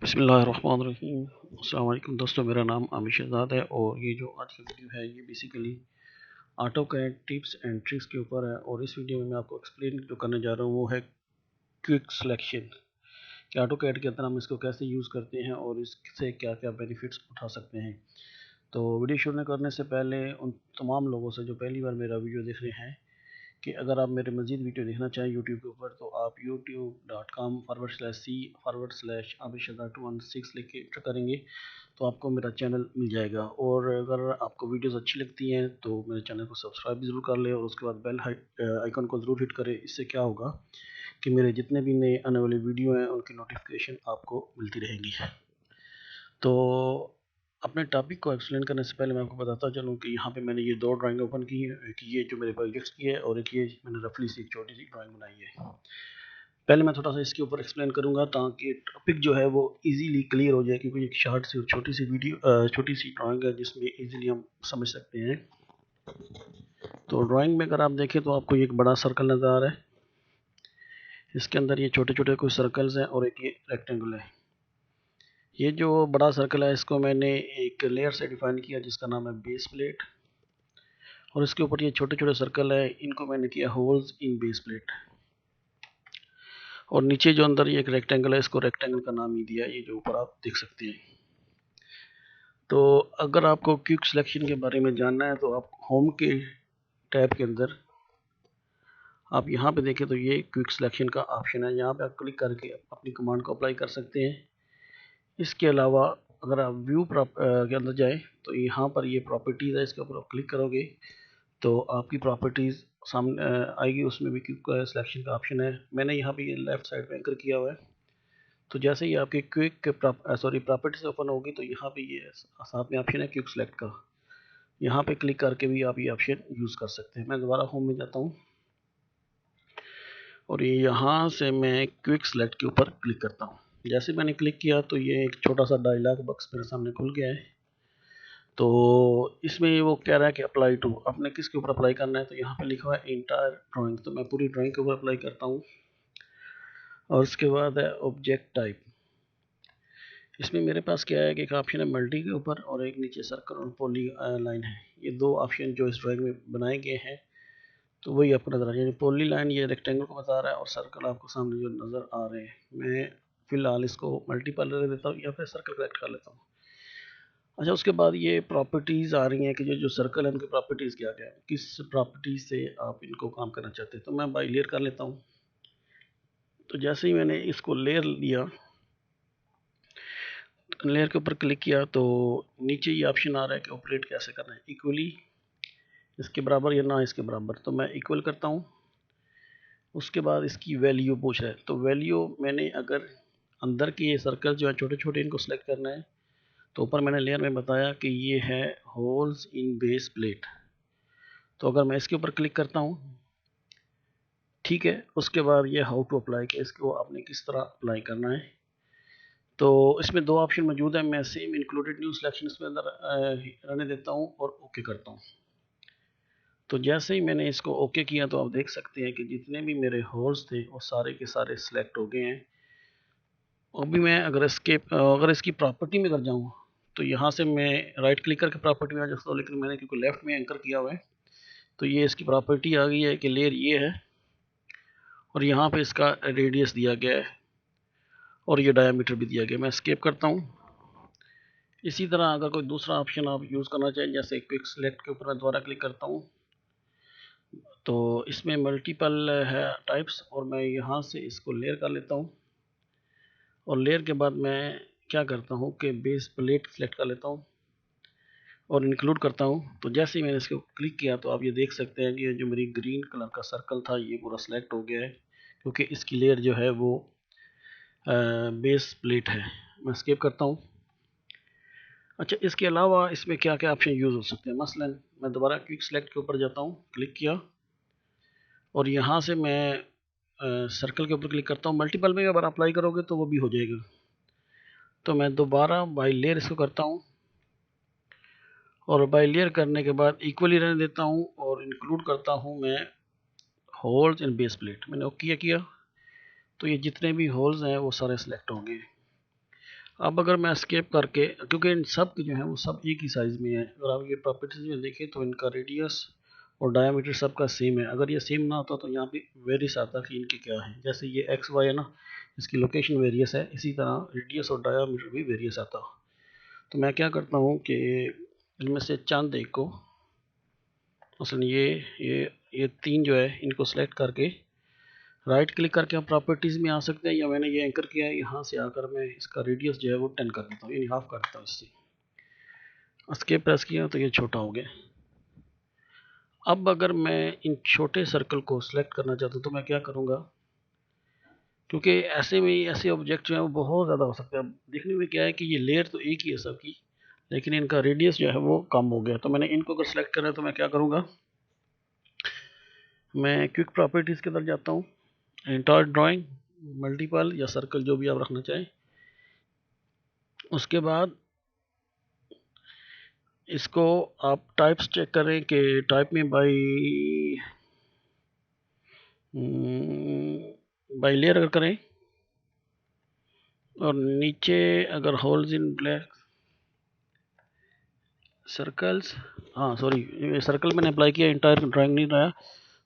बिस्मिल्लाहिर्रहमानिर्रहीम। अस्सलाम वालेकुम दोस्तों, मेरा नाम आमिर शहजाद है और ये जो आज की वीडियो है ये basically AutoCAD tips and tricks के ऊपर है। और इस वीडियो में मैं आपको एक्सप्लेन जो करने जा रहा हूँ वो है क्विक सिलेक्शन, कि ऑटोकैड के अंदर हम इसको कैसे यूज़ करते हैं और इससे क्या क्या बेनिफिट्स उठा सकते हैं। तो वीडियो शुरू करने से पहले उन तमाम लोगों से जो पहली बार मेरा वीडियो देख रहे हैं कि अगर आप मेरे मज़ीद वीडियो देखना चाहें यूट्यूब के ऊपर तो आप youtube.com/c/आबिशदा216 लिख के एंटर करेंगे तो आपको मेरा चैनल मिल जाएगा। और अगर आपको वीडियोस अच्छी लगती हैं तो मेरे चैनल को सब्सक्राइब भी ज़रूर कर लें और उसके बाद बेल आइकन को ज़रूर हिट करें। इससे क्या होगा कि मेरे जितने भी नए आने वाले वीडियो हैं उनकी नोटिफिकेशन आपको मिलती रहेंगी। तो अपने टॉपिक को एक्सप्लेन करने से पहले मैं आपको बताता चलूँ कि यहाँ पे मैंने ये दो ड्राइंग ओपन की है, एक ये जो मेरे प्रोजेक्ट्स की है और एक ये मैंने रफली सी एक छोटी सी ड्राइंग बनाई है। पहले मैं थोड़ा सा इसके ऊपर एक्सप्लेन करूँगा ताकि टॉपिक जो है वो इजीली क्लियर हो जाए, क्योंकि एक शार्ट सी छोटी सी वीडियो छोटी सी ड्राइंग है जिसमें इजीली हम समझ सकते हैं। तो ड्राइंग में अगर आप देखें तो आपको एक बड़ा सर्कल नज़र आ रहा है, इसके अंदर ये छोटे छोटे कुछ सर्कल्स हैं और एक ये रेक्टेंगल है। ये जो बड़ा सर्कल है इसको मैंने एक लेयर से डिफाइन किया जिसका नाम है बेस प्लेट, और इसके ऊपर ये छोटे छोटे सर्कल है, इनको मैंने किया होल्स इन बेस प्लेट। और नीचे जो अंदर ये एक रेक्टेंगल है इसको रेक्टेंगल का नाम ही दिया, ये जो ऊपर आप देख सकते हैं। तो अगर आपको क्विक सिलेक्शन के बारे में जानना है तो आप होम के टैब के अंदर आप यहाँ पे देखें तो ये क्विक सिलेक्शन का ऑप्शन है, यहाँ पे आप क्लिक करके अपनी कमांड को अप्लाई कर सकते हैं। इसके अलावा अगर आप व्यू के अंदर जाएं तो यहाँ पर ये प्रॉपर्टीज़ है, इसके ऊपर आप क्लिक करोगे तो आपकी प्रॉपर्टीज़ सामने आएगी, उसमें भी क्विक सिलेक्शन का ऑप्शन है। मैंने यहाँ पे ये लेफ़्ट साइड पे एंकर किया हुआ है। तो जैसे ही आपकी क्विक प्रॉपर्टीज ओपन होगी तो यहाँ पे ये साथ में ऑप्शन है क्विक सेलेक्ट का, यहाँ पे क्लिक करके भी आप ये ऑप्शन यूज़ कर सकते हैं। मैं दोबारा होम में जाता हूँ और यहाँ से मैं क्विक सेलेक्ट के ऊपर क्लिक करता हूँ। जैसे मैंने क्लिक किया तो ये एक छोटा सा डायलॉग बॉक्स मेरे सामने खुल गया है। तो इसमें वो कह रहा है कि अप्लाई टू, आपने किसके ऊपर अप्लाई करना है, तो यहाँ पे लिखा हुआ है इंटायर ड्राइंग, तो मैं पूरी ड्राइंग के ऊपर अप्लाई करता हूँ। और उसके बाद है ऑब्जेक्ट टाइप, इसमें मेरे पास क्या है कि एक ऑप्शन है मल्टी के ऊपर और एक नीचे सर्कल और पॉली लाइन है। ये दो ऑप्शन जो इस ड्राइंग में बनाए गए हैं तो वही आपको नज़र आ रहा है। पॉली लाइन ये रेक्टेंगल को बता रहा है और सर्कल आपको सामने जो नज़र आ रहे हैं। मैं फिलहाल इसको मल्टीपल रख देता हूँ या फिर सर्कल कलेक्ट कर लेता हूँ। अच्छा, उसके बाद ये प्रॉपर्टीज़ आ रही हैं कि जो सर्कल है उनकी प्रॉपर्टीज़ क्या क्या है, किस प्रॉपर्टीज़ से आप इनको काम करना चाहते हैं। तो मैं बाई लेयर कर लेता हूँ। तो जैसे ही मैंने इसको लेयर लिया, लेयर के ऊपर क्लिक किया तो नीचे ये ऑप्शन आ रहा है कि ऑपरेट कैसे करना है, इक्वली इसके बराबर या ना इसके बराबर। तो मैं इक्वल करता हूँ। उसके बाद इसकी वैल्यू पूछ रहा है, तो वैल्यू मैंने अगर अंदर के ये सर्कल जो है छोटे छोटे इनको सेलेक्ट करना है तो ऊपर मैंने लेयर में बताया कि ये है होल्स इन बेस प्लेट। तो अगर मैं इसके ऊपर क्लिक करता हूँ, ठीक है, उसके बाद ये हाउ टू अप्लाई, कि इसको आपने किस तरह अप्लाई करना है। तो इसमें दो ऑप्शन मौजूद है, मैं सेम इंक्लूडेड न्यू सिलेक्शन इसमें अंदर रहने देता हूँ और ओके करता हूँ। तो जैसे ही मैंने इसको ओके किया तो आप देख सकते हैं कि जितने भी मेरे होल्स थे वो सारे के सारे सिलेक्ट हो गए हैं। अभी मैं अगर इसकी प्रॉपर्टी में कर जाऊँ तो यहाँ से मैं राइट क्लिक करके प्रॉपर्टी में आ सकता हूँ, लेकिन मैंने क्योंकि लेफ्ट में एंकर किया हुआ है तो ये इसकी प्रॉपर्टी आ गई है कि लेयर ये है और यहाँ पे इसका रेडियस दिया गया है और ये डायमीटर भी दिया गया है। मैं स्केप करता हूँ। इसी तरह अगर कोई दूसरा ऑप्शन आप यूज़ करना चाहें, जैसे क्विक सेलेक्ट के ऊपर मैं दोबारा क्लिक करता हूँ तो इसमें मल्टीपल है टाइप्स, और मैं यहाँ से इसको लेयर कर लेता हूँ। और लेयर के बाद मैं क्या करता हूँ कि बेस प्लेट सेलेक्ट कर लेता हूँ और इंक्लूड करता हूँ। तो जैसे ही मैंने इसको क्लिक किया तो आप ये देख सकते हैं कि ये जो मेरी ग्रीन कलर का सर्कल था ये पूरा सेलेक्ट हो गया है, क्योंकि इसकी लेयर जो है वो बेस प्लेट है। मैं स्किप करता हूँ। अच्छा, इसके अलावा इसमें क्या क्या ऑप्शन यूज़ हो सकते हैं, मसलन मैं दोबारा क्विक सेलेक्ट के ऊपर जाता हूँ, क्लिक किया और यहाँ से मैं सर्कल के ऊपर क्लिक करता हूँ। मल्टीपल में अगर अप्लाई करोगे तो वो भी हो जाएगा। तो मैं दोबारा बाई लेयर इसको करता हूँ और बाई लेयर करने के बाद इक्वली रहने देता हूँ और इंक्लूड करता हूँ मैं होल्स इन बेस प्लेट। मैंने ओके किया तो ये जितने भी होल्स हैं वो सारे सिलेक्ट होंगे। अब अगर मैं एस्केप करके, क्योंकि इन सब के जो है वो सब एक ही साइज़ में है, अगर आप ये प्रॉपर्टीज़ में देखें तो इनका रेडियस और डायमीटर सबका सेम है। अगर ये सेम ना होता तो यहाँ पे वेरियस आता कि इनके क्या है, जैसे ये एक्स वाई है ना, इसकी लोकेशन वेरियस है, इसी तरह रेडियस और डायमीटर भी वेरियस आता। तो मैं क्या करता हूँ कि इनमें से चंद एक को, मसलन ये तीन जो है इनको सेलेक्ट करके राइट क्लिक करके हम प्रॉपर्टीज़ में आ सकते हैं, या मैंने ये एंकर किया है, यहाँ से आकर मैं इसका रेडियस जो है वो 10 कर देता हूँ, यानी हाफ कर देता हूँ इससे। एस्केप प्रेस किया तो ये छोटा हो गया। अब अगर मैं इन छोटे सर्कल को सिलेक्ट करना चाहता हूँ तो मैं क्या करूँगा, क्योंकि ऐसे में ऐसे ऑब्जेक्ट जो है वो बहुत ज़्यादा हो सकते हैं। अब देखने में क्या है कि ये लेयर तो एक ही है सबकी, लेकिन इनका रेडियस जो है वो कम हो गया। तो मैंने इनको अगर सेलेक्ट करना है तो मैं क्या करूँगा, मैं क्विक प्रॉपर्टीज़ के अंदर जाता हूँ, एंटायर ड्राइंग, मल्टीपल या सर्कल जो भी आप रखना चाहें। उसके बाद इसको आप टाइप्स चेक करें कि टाइप में बाई लेयर अगर करें, और नीचे अगर होल्स इन ब्लैक सर्कल्स, हाँ सॉरी सर्कल मैंने अप्लाई किया, इंटायर ड्राइंग नहीं रहा।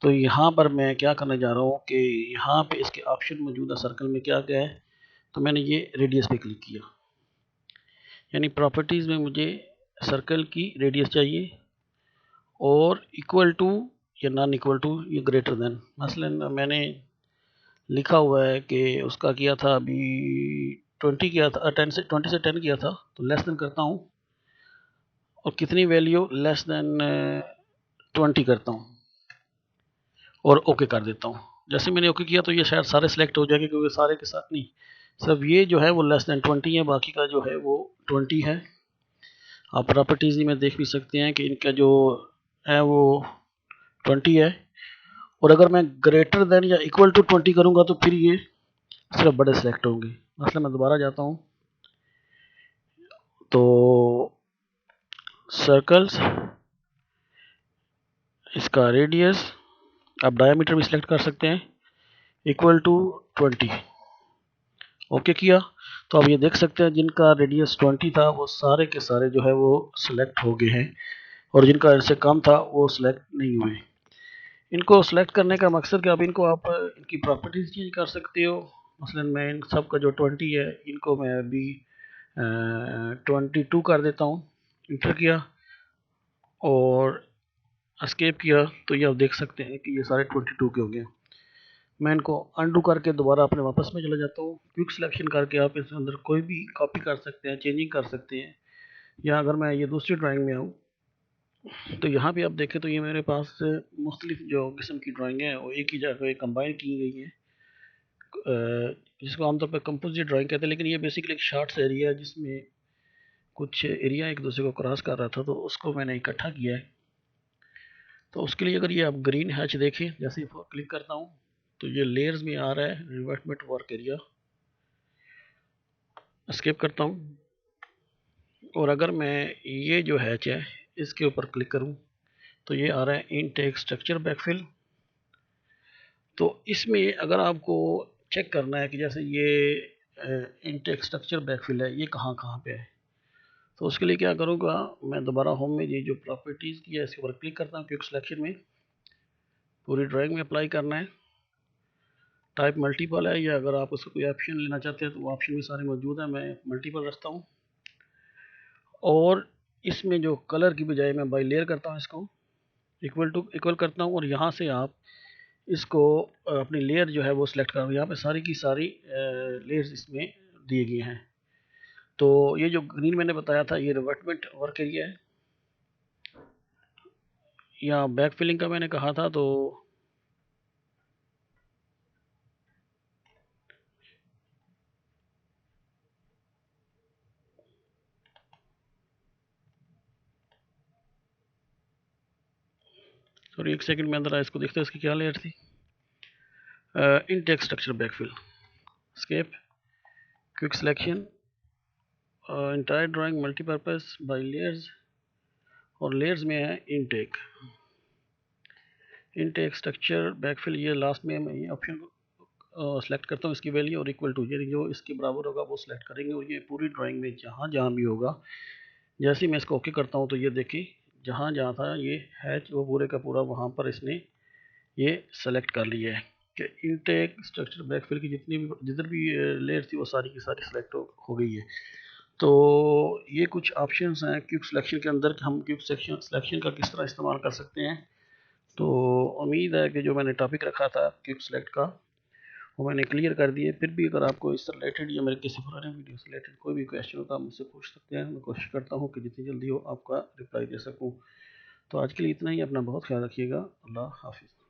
तो यहाँ पर मैं क्या करने जा रहा हूँ कि यहाँ पे इसके ऑप्शन मौजूद है सर्कल में क्या क्या है, तो मैंने ये रेडियस पे क्लिक किया, यानी प्रॉपर्टीज़ में मुझे सर्कल की रेडियस चाहिए और इक्वल टू या नॉन इक्वल टू या ग्रेटर देन। मसलन मैंने लिखा हुआ है कि उसका किया था अभी 20 किया था, 20 से 10 किया था, तो लेस देन करता हूँ और कितनी वैल्यू लेस देन 20 करता हूँ और ओके कर देता हूँ। जैसे मैंने ओके किया तो ये शायद सारे सिलेक्ट हो जाएंगे, क्योंकि सारे के साथ नहीं, सब ये जो है वो लेस देन 20 है, बाकी का जो है वो 20 है। आप प्रॉपर्टीज में देख भी सकते हैं कि इनका जो है वो 20 है, और अगर मैं ग्रेटर देन या इक्वल टू 20 करूँगा तो फिर ये सिर्फ बड़े सेलेक्ट होंगे। मतलब मैं दोबारा जाता हूँ तो सर्कल्स, इसका रेडियस, आप डायमीटर भी सिलेक्ट कर सकते हैं, इक्वल टू 20, ओके किया। तो अब ये देख सकते हैं जिनका रेडियस 20 था वो सारे के सारे जो है वो सिलेक्ट हो गए हैं, और जिनका इससे कम था वो सिलेक्ट नहीं हुए। इनको सेलेक्ट करने का मकसद क्या, अब इनको आप इनकी प्रॉपर्टीज चेंज कर सकते हो। मसलन मैं इन सब का जो 20 है इनको मैं अभी 22 कर देता हूँ, इंटर किया और एस्केप किया, तो ये आप देख सकते हैं कि ये सारे 22 के हो गए। मैं इनको अनडू करके दोबारा अपने वापस में चला जाता हूँ। क्विक सिलेक्शन करके आप इसके अंदर कोई भी कॉपी कर सकते हैं, चेंजिंग कर सकते हैं। या अगर मैं ये दूसरी ड्राइंग में आऊँ तो यहाँ पे आप देखें तो ये मेरे पास मुख्तलिफ जो किस्म की ड्राइंग है वो एक ही जगह कंबाइन की गई है, जिसको आमतौर पर कंपोजिट ड्राइंग कहते हैं। लेकिन ये बेसिकली एक शार्ट्स एरिया है जिसमें कुछ एरिया एक दूसरे को क्रॉस कर रहा था, तो उसको मैंने इकट्ठा किया है। तो उसके लिए अगर ये आप ग्रीन हैच देखें, जैसे क्लिक करता हूँ तो ये लेयर्स में आ रहा है रिवर्टमेंट वर्क एरिया, एस्केप करता हूँ और अगर मैं ये जो हैच है इसके ऊपर क्लिक करूँ तो ये आ रहा है इनटेक स्ट्रक्चर बैकफिल। तो इसमें अगर आपको चेक करना है कि जैसे ये इनटेक स्ट्रक्चर बैकफिल है ये कहाँ कहाँ पे है, तो उसके लिए क्या करूँगा, मैं दोबारा होम में ये जो प्रॉपर्टीज़ की है इसके ऊपर क्लिक करता हूँ, क्विक सिलेक्शन में पूरी ड्राइंग में अप्लाई करना है। टाइप मल्टीपल है, या अगर आप उसका कोई ऑप्शन लेना चाहते हैं तो वो ऑप्शन भी सारे मौजूद हैं, मैं मल्टीपल रखता हूँ। और इसमें जो कलर की बजाय मैं बाई लेयर करता हूँ, इसको इक्वल करता हूँ, और यहाँ से आप इसको अपनी लेयर जो है वो सिलेक्ट करो। यहाँ पे सारी की सारी लेयर्स इसमें दिए गए हैं। तो ये जो ग्रीन मैंने बताया था ये रिवर्टमेंट वर्क एरिया है, या बैक फिलिंग का मैंने कहा था। तो सॉरी एक सेकंड में अंदर आया, इसको देखते हैं इसकी क्या लेयर थी। Intake structure backfill, scape, quick selection, entire drawing multipurpose by layers, और लेयर्स में है इनटेक स्ट्रक्चर बैकफिल, ये लास्ट में मैं ये ऑप्शन सेलेक्ट करता हूँ इसकी वैल्यू और इक्वल टू, यानी जो इसके बराबर होगा वो सिलेक्ट करेंगे। और ये पूरी ड्राइंग में जहाँ जहाँ भी होगा, जैसे ही मैं इसको ओके करता हूँ तो ये देखिए जहाँ जहाँ था ये हैच वो पूरे का पूरा वहाँ पर इसने ये सेलेक्ट कर लिया है कि इनटेक स्ट्रक्चर बैकफिल की जितनी भी लेयर थी वो सारी की सारी सिलेक्ट हो गई है। तो ये कुछ ऑप्शंस हैं क्विक सिलेक्शन के अंदर कि हम क्विक सिलेक्शन का किस तरह इस्तेमाल कर सकते हैं। तो उम्मीद है कि जो मैंने टॉपिक रखा था क्विक सिलेक्ट का वो मैंने क्लियर कर दिए। फिर भी अगर आपको इससे रिलेटेड या मेरे किसी पुराने वीडियो से रिलेटेड कोई भी क्वेश्चन हो तो आप मुझसे पूछ सकते हैं। मैं कोशिश करता हूँ कि जितनी जल्दी हो आपका रिप्लाई दे सकूँ। तो आज के लिए इतना ही। अपना बहुत ख्याल रखिएगा। अल्लाह हाफिज़।